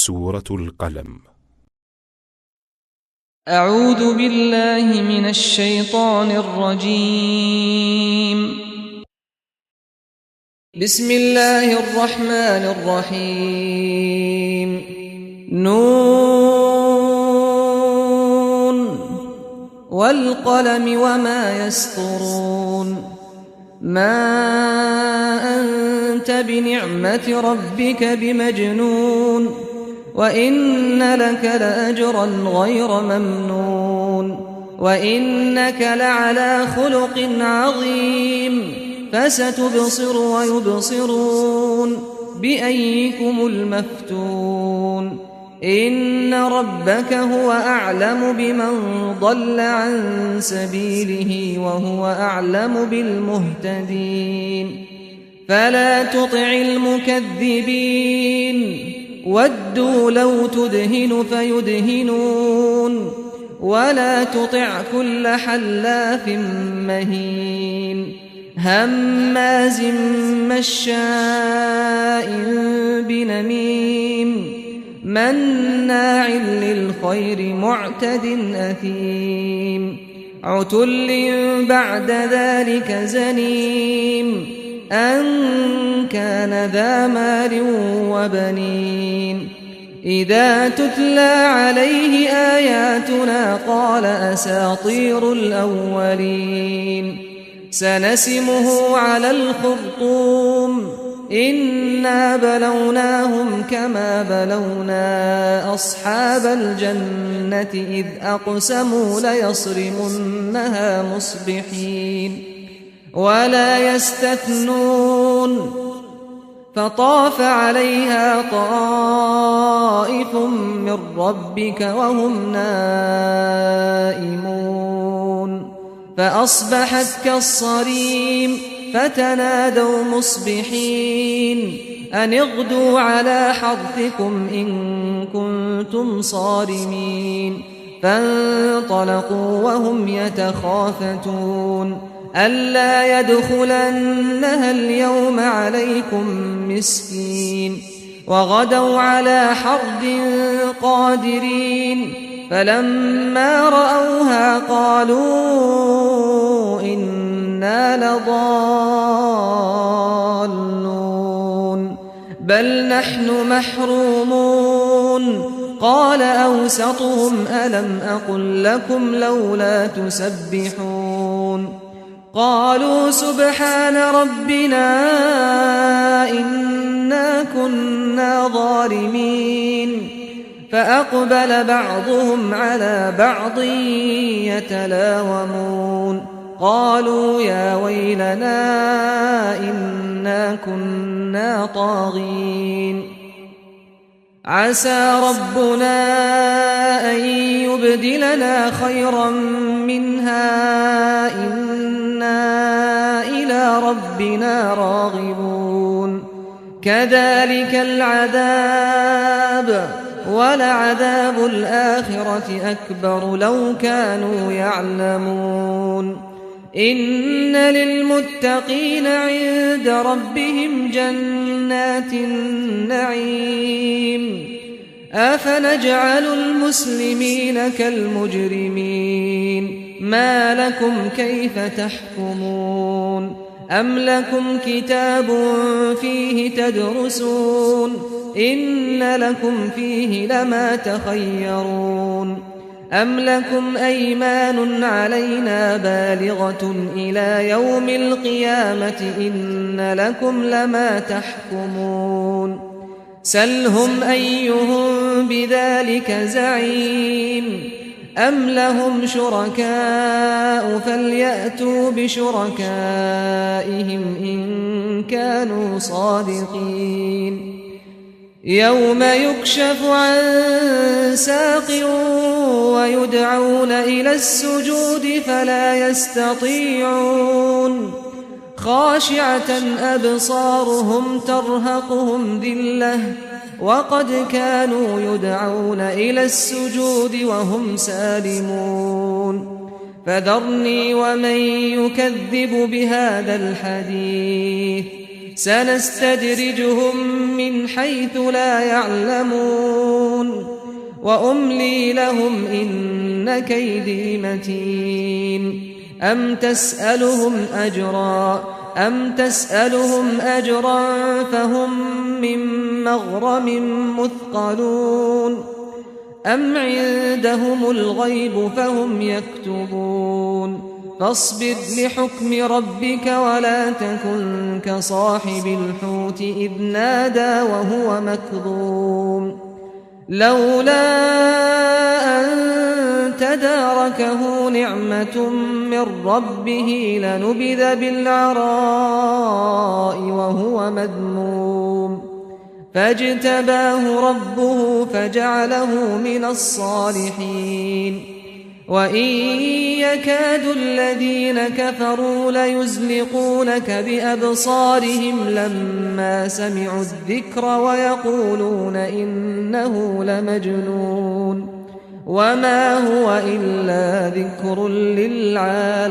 سورة القلم. أعوذ بالله من الشيطان الرجيم. بسم الله الرحمن الرحيم. نون والقلم وما يسطرون. ما أنت بنعمة ربك بمجنون وإن لك لأجرا غير ممنون وإنك لعلى خلق عظيم فستبصر ويبصرون بأيكم المفتون إن ربك هو أعلم بمن ضل عن سبيله وهو أعلم بالمهتدين فلا تطع المكذبين ودوا لو تدهن فيدهنون ولا تطع كل حلاف مهين هماز مشاء بنميم مناع للخير معتد أثيم عتل بعد ذلك زنيم أن كان ذا مال وبنين إذا تتلى عليه آياتنا قال أساطير الأولين سنسمه على الخرطوم إنا بلوناهم كما بلونا أصحاب الجنة إذ أقسموا ليصرمنها مصبحين ولا يستثنون فطاف عليها طائف من ربك وهم نائمون فأصبحت كالصريم فتنادوا مصبحين أن اغدوا على حرثكم إن كنتم صارمين فانطلقوا وهم يتخافتون ألا يدخلنها اليوم عليكم مسكين وغدوا على حرد قادرين فلما رأوها قالوا إنا لضالون بل نحن محرومون قال أوسطهم ألم أقل لكم لولا تسبحون قالوا سبحان ربنا إنا كنا ظالمين فأقبل بعضهم على بعض يتلاومون قالوا يا ويلنا إنا كنا طاغين عسى ربنا أن يبدلنا خيرا منها إنا إلى ربنا راغبون كذلك العذاب ولعذاب الآخرة أكبر لو كانوا يعلمون إن للمتقين عند ربهم جنات النعيم أفنجعل المسلمين كالمجرمين ما لكم كيف تحكمون أم لكم كتاب فيه تدرسون إن لكم فيه لما تخيرون أم لكم أيمان علينا بالغة إلى يوم القيامة إن لكم لما تحكمون سلهم أيهم بذلك زعيم أم لهم شركاء فليأتوا بشركائهم إن كانوا صادقين يوم يكشف عن ساق ويدعون إلى السجود فلا يستطيعون خاشعة أبصارهم ترهقهم ذلة وقد كانوا يدعون إلى السجود وهم سالمون فذرني ومن يكذب بهذا الحديث سنستدرجهم من حيث لا يعلمون وأملي لهم إن كيدي متين أم تسألهم أجرا فهم من مغرم مثقلون أم عندهم الغيب فهم يكتبون فاصبر لحكم ربك ولا تكن كصاحب الحوت إذ نادى وهو مكظوم لولا أن تداركه نعمة من ربه لنبذ بالعراء وهو مذموم فاجتباه ربه فجعله من الصالحين وإن يكاد الذين كفروا ليزلقونك بأبصارهم لما سمعوا الذكر ويقولون إنه لمجنون وما هو إلا ذكر للعالمين